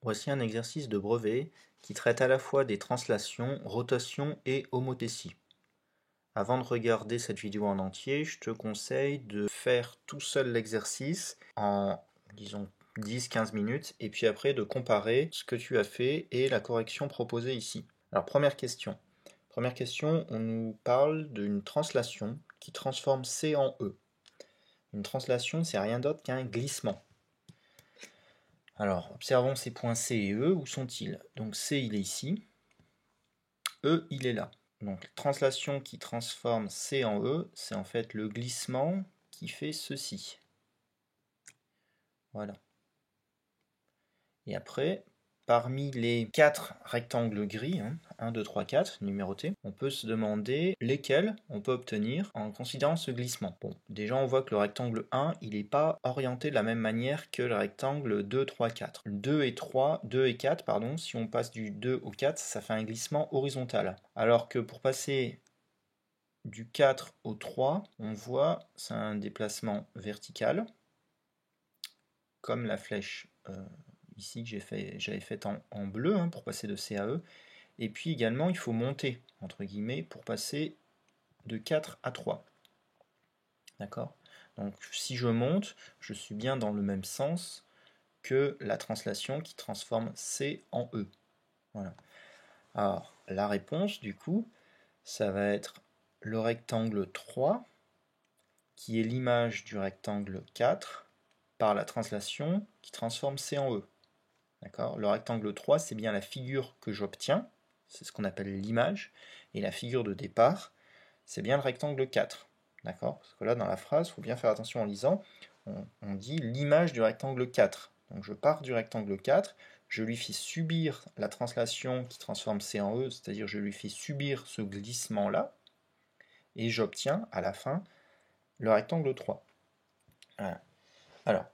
Voici un exercice de brevet qui traite à la fois des translations, rotations et homothétie. Avant de regarder cette vidéo en entier, je te conseille de faire tout seul l'exercice en, disons, 10-15 minutes et puis après de comparer ce que tu as fait et la correction proposée ici. Alors première question. Première question, on nous parle d'une translation qui transforme C en E. Une translation, c'est rien d'autre qu'un glissement. Alors, observons ces points C et E, où sont-ils? Donc C, il est ici, E, il est là. Donc, translation qui transforme C en E, c'est en fait le glissement qui fait ceci. Voilà. Et après, parmi les 4 rectangles gris, 1, 2, 3, 4, numérotés, on peut se demander lesquels on peut obtenir en considérant ce glissement. Bon, déjà on voit que le rectangle 1, il n'est pas orienté de la même manière que le rectangle 2, 3, 4. 2 et 4, pardon, si on passe du 2 au 4, ça fait un glissement horizontal. Alors que pour passer du 4 au 3, on voit c'est un déplacement vertical, comme la flèche ici que j'avais faite en bleu pour passer de C à E. Et puis également, il faut monter, entre guillemets, pour passer de 4 à 3. D'accord? Donc si je monte, je suis bien dans le même sens que la translation qui transforme C en E. Voilà. Alors, la réponse, du coup, ça va être le rectangle 3, qui est l'image du rectangle 4, par la translation qui transforme C en E. D'accord? Le rectangle 3, c'est bien la figure que j'obtiens, c'est ce qu'on appelle l'image, et la figure de départ, c'est bien le rectangle 4. D'accord? Parce que là, dans la phrase, il faut bien faire attention en lisant, on dit l'image du rectangle 4. Donc je pars du rectangle 4, je lui fais subir la translation qui transforme C en E, c'est-à-dire je lui fais subir ce glissement-là, et j'obtiens à la fin le rectangle 3. Voilà. Alors,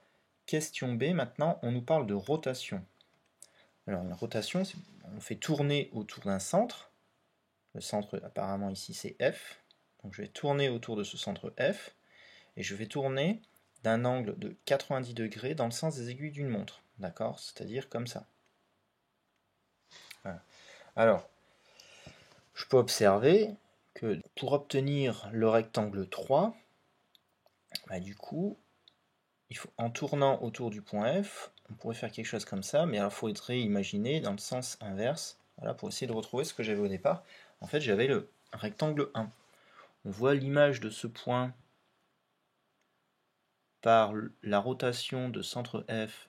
question B, maintenant, on nous parle de rotation. Alors, une rotation, on fait tourner autour d'un centre. Le centre, apparemment, ici, c'est F. Donc, je vais tourner autour de ce centre F. Et je vais tourner d'un angle de 90 degrés dans le sens des aiguilles d'une montre. D'accord? C'est-à-dire comme ça. Voilà. Alors, je peux observer que pour obtenir le rectangle 3, du coup, en tournant autour du point F, on pourrait faire quelque chose comme ça, mais il faudrait imaginer dans le sens inverse, voilà, pour essayer de retrouver ce que j'avais au départ. En fait, j'avais le rectangle 1. On voit l'image de ce point par la rotation de centre F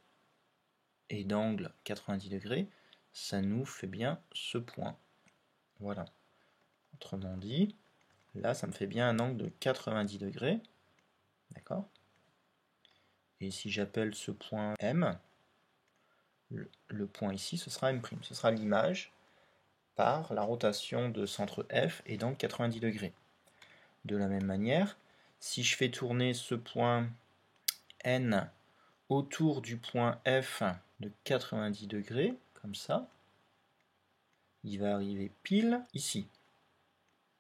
et d'angle 90 degrés, ça nous fait bien ce point. Voilà. Autrement dit, là, ça me fait bien un angle de 90 degrés. D'accord? Et si j'appelle ce point M, le point ici, ce sera M'. Ce sera l'image par la rotation de centre F et donc 90 degrés. De la même manière, si je fais tourner ce point N autour du point F de 90 degrés, comme ça, il va arriver pile ici.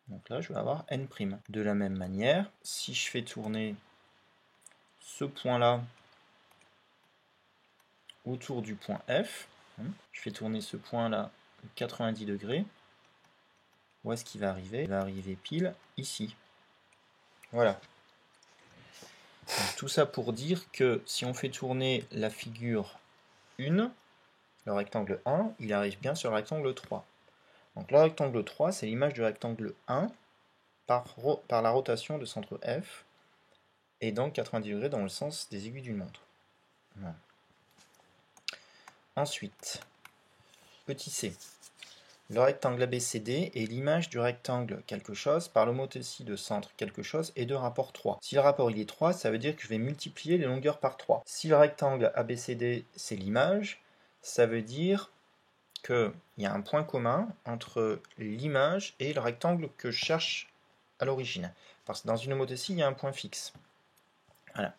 Donc là, je vais avoir N'. De la même manière, si je fais tourner ce point-là autour du point F, je fais tourner ce point-là de 90 degrés, où est-ce qu'il va arriver? Il va arriver pile ici. Voilà. Donc, tout ça pour dire que si on fait tourner la figure 1, le rectangle 1, il arrive bien sur le rectangle 3. Donc le rectangle 3, c'est l'image du rectangle 1 par la rotation de centre F, et donc 90 degrés dans le sens des aiguilles d'une montre. Voilà. Ensuite, petit c. Le rectangle ABCD est l'image du rectangle quelque chose par l'homothétie de centre quelque chose et de rapport 3. Si le rapport il est 3, ça veut dire que je vais multiplier les longueurs par 3. Si le rectangle ABCD c'est l'image, ça veut dire qu'il y a un point commun entre l'image et le rectangle que je cherche à l'origine. Parce que dans une homothétie, il y a un point fixe. Voilà.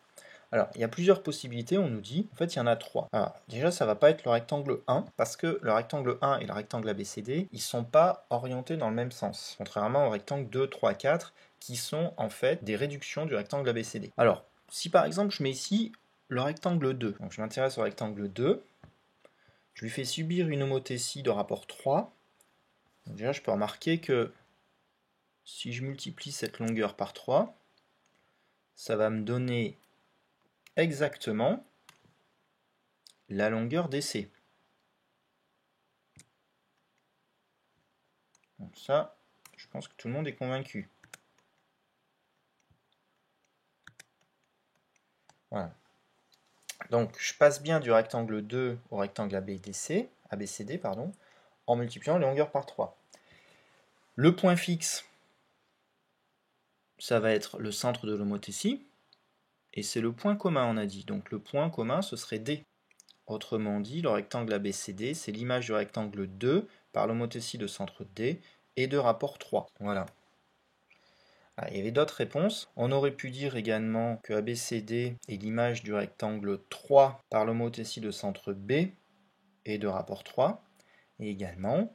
Alors, il y a plusieurs possibilités, on nous dit, en fait, il y en a 3. Alors, déjà, ça ne va pas être le rectangle 1, parce que le rectangle 1 et le rectangle ABCD, ils ne sont pas orientés dans le même sens, contrairement au rectangle 2, 3, 4, qui sont en fait des réductions du rectangle ABCD. Alors, si par exemple, je mets ici le rectangle 2, donc je m'intéresse au rectangle 2, je je lui fais subir une homothétie de rapport 3. Donc déjà, je peux remarquer que si je multiplie cette longueur par 3, ça va me donner exactement la longueur DC. Donc ça, je pense que tout le monde est convaincu. Voilà. Donc je passe bien du rectangle 2 au rectangle ABCD, en multipliant les longueurs par 3. Le point fixe, ça va être le centre de l'homothétie, et c'est le point commun, on a dit. Donc le point commun, ce serait D. Autrement dit, le rectangle ABCD, c'est l'image du rectangle 2 par l'homothétie de centre D et de rapport 3. Voilà. Ah, il y avait d'autres réponses. On aurait pu dire également que ABCD est l'image du rectangle 3 par l'homothétie de centre B et de rapport 3. Et également,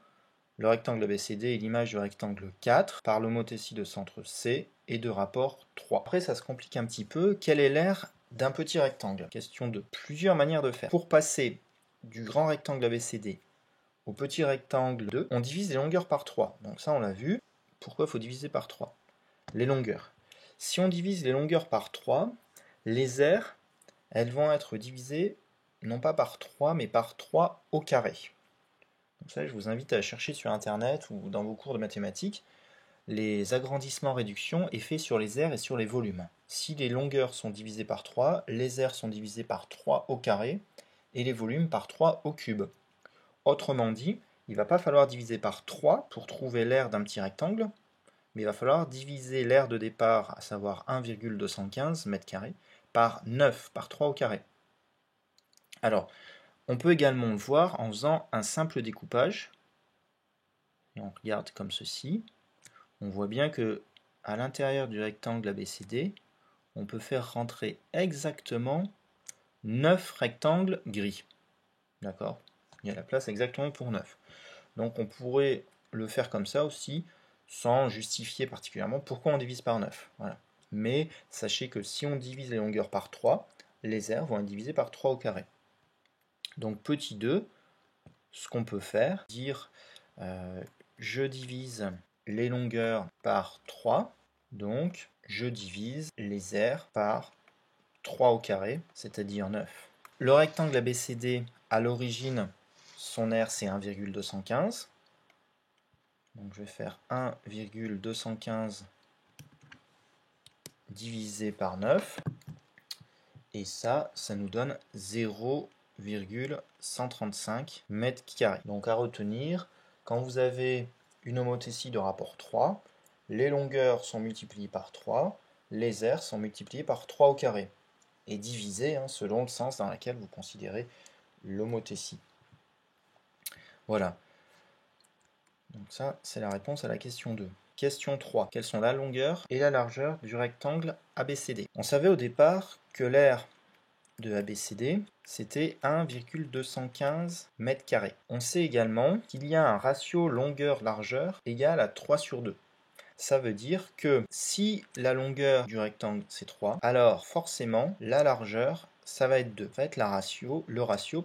le rectangle ABCD est l'image du rectangle 4 par l'homothétie de centre C et de rapport 3. Après, ça se complique un petit peu. Quelle est l'aire d'un petit rectangle? Question de plusieurs manières de faire. Pour passer du grand rectangle ABCD au petit rectangle 2, on divise les longueurs par 3. Donc ça, on l'a vu. Pourquoi il faut diviser par 3? Les longueurs. Si on divise les longueurs par 3, les aires, elles vont être divisées non pas par 3, mais par 3 au carré. Donc ça, je vous invite à chercher sur Internet ou dans vos cours de mathématiques les agrandissements-réductions effets sur les aires et sur les volumes. Si les longueurs sont divisées par 3, les aires sont divisées par 3 au carré et les volumes par 3 au cube. Autrement dit, il ne va pas falloir diviser par 3 pour trouver l'aire d'un petit rectangle, mais il va falloir diviser l'aire de départ, à savoir 1,215 m², par 9, par 3 au carré. Alors, on peut également le voir en faisant un simple découpage. Et on regarde comme ceci. On voit bien que à l'intérieur du rectangle ABCD, on peut faire rentrer exactement 9 rectangles gris. D'accord? Il y a la place exactement pour 9. Donc on pourrait le faire comme ça aussi, sans justifier particulièrement pourquoi on divise par 9. Voilà. Mais sachez que si on divise les longueurs par 3, les aires vont être divisées par 3 au carré. Donc petit 2, ce qu'on peut faire, dire je divise les longueurs par 3, donc je divise les aires par 3 au carré, c'est-à-dire 9. Le rectangle ABCD, à l'origine, son aire c'est 1,215. Donc je vais faire 1,215 divisé par 9. Et ça nous donne 0,135 m². Donc à retenir, quand vous avez une homothétie de rapport 3, les longueurs sont multipliées par 3, les aires sont multipliées par 3 au carré, et divisées selon le sens dans lequel vous considérez l'homothétie. Voilà. Donc ça, c'est la réponse à la question 2. Question 3. Quelles sont la longueur et la largeur du rectangle ABCD? On savait au départ que l'aire de ABCD, c'était 1,215 m². On sait également qu'il y a un ratio longueur-largeur égal à 3 sur 2. Ça veut dire que si la longueur du rectangle c'est 3, alors forcément la largeur ça va être 2. Ça va être le ratio,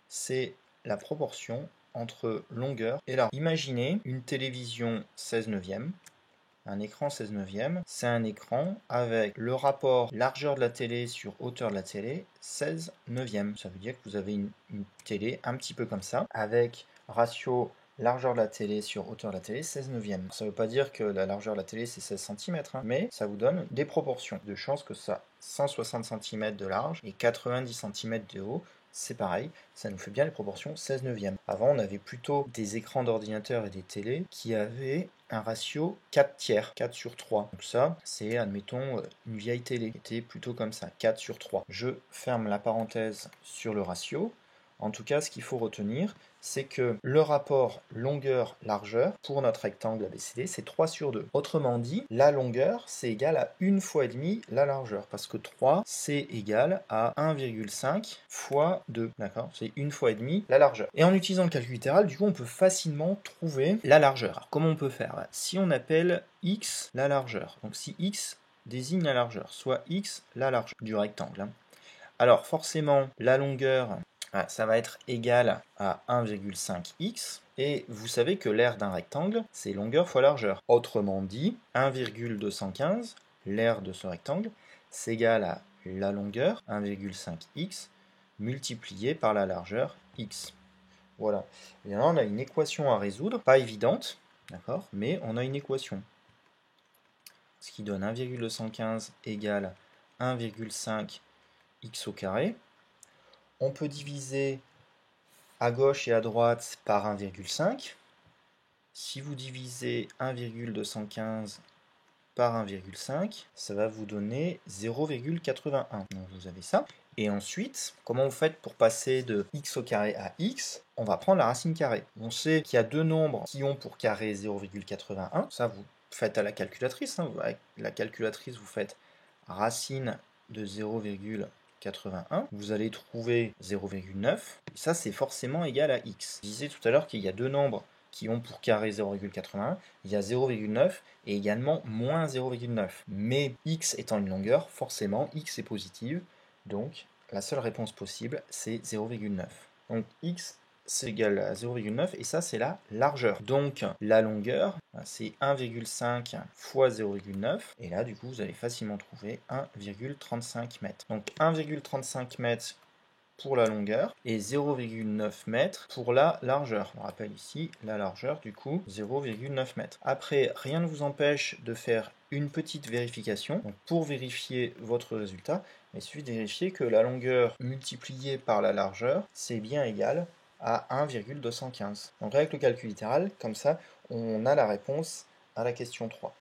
c'est la proportion entre longueur et largeur. Imaginez une télévision 16/9. Un écran 16/9, c'est un écran avec le rapport largeur de la télé sur hauteur de la télé 16/9. Ça veut dire que vous avez une télé un petit peu comme ça, avec ratio largeur de la télé sur hauteur de la télé 16/9. Ça ne veut pas dire que la largeur de la télé c'est 16 cm, mais ça vous donne des proportions. De chance que ça 160 cm de large et 90 cm de haut, c'est pareil, ça nous fait bien les proportions 16/9. Avant, on avait plutôt des écrans d'ordinateur et des télés qui avaient un ratio 4/3, 4 sur 3. Donc ça, c'est, admettons, une vieille télé qui était plutôt comme ça, 4 sur 3. Je ferme la parenthèse sur le ratio. En tout cas, ce qu'il faut retenir, c'est que le rapport longueur-largeur pour notre rectangle ABCD, c'est 3 sur 2. Autrement dit, la longueur, c'est égal à 1 fois et demi la largeur, parce que 3, c'est égal à 1,5 fois 2. D'accord? C'est 1 fois et demi la largeur. Et en utilisant le calcul littéral, du coup, on peut facilement trouver la largeur. Alors, comment on peut faire? Si on appelle x la largeur, donc si x désigne la largeur, soit x la largeur du rectangle. Alors, forcément, la longueur ça va être égal à 1,5x. Et vous savez que l'aire d'un rectangle, c'est longueur fois largeur. Autrement dit, 1,215, l'aire de ce rectangle, c'est égal à la longueur, 1,5x, multiplié par la largeur, x. Voilà. Et là, on a une équation à résoudre, pas évidente, d'accord, mais on a une équation. Ce qui donne 1,215 égale 1,5 x au carré. On peut diviser à gauche et à droite par 1,5. Si vous divisez 1,215 par 1,5, ça va vous donner 0,81. Donc vous avez ça. Et ensuite, comment vous faites pour passer de x au carré à x? On va prendre la racine carrée. On sait qu'il y a deux nombres qui ont pour carré 0,81. Ça, vous faites à la calculatrice. Avec la calculatrice, vous faites racine de 0,81. Vous allez trouver 0,9. Ça, c'est forcément égal à x. Je disais tout à l'heure qu'il y a deux nombres qui ont pour carré 0,81, il y a 0,9 et également moins 0,9. Mais x étant une longueur, forcément x est positive, donc la seule réponse possible c'est 0,9. Donc x c'est égal à 0,9 et ça c'est la largeur. Donc la longueur c'est 1,5 fois 0,9 et là du coup vous allez facilement trouver 1,35 m. Donc 1,35 m pour la longueur et 0,9 m pour la largeur. On rappelle ici la largeur du coup 0,9 m. Après, rien ne vous empêche de faire une petite vérification. Donc, pour vérifier votre résultat, il suffit de vérifier que la longueur multipliée par la largeur, c'est bien égal à 1,215. Donc avec le calcul littéral, comme ça, on a la réponse à la question 3.